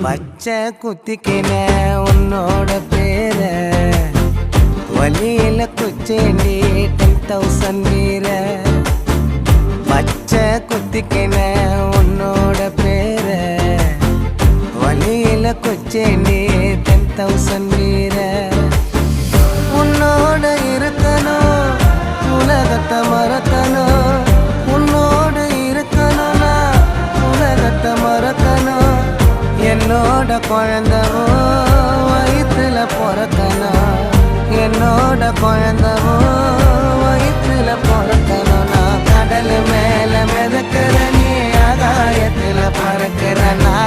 பச்சை குத்திக்கின உன்னோட பேர வலியில குச்சேண்டி 10,000 வீர. பச்சை குத்திக்கின உன்னோட பேர வலியில குச்சேண்டி 10,000 வீர. உன்னோட இருக்கணும் உலகத்தை மறக்கணும், உன்னோட இருக்கணும்னா உலகத்தை மறக்கணும். என்னோட குழந்தவோ வயிற்றுல பிறக்கணும், என்னோட குழந்தவோ வயிற்றுல பிறக்கணும். நான் கடல் மேல மிதக்கிற நீ ஆகாயத்துல பறக்கிற நான்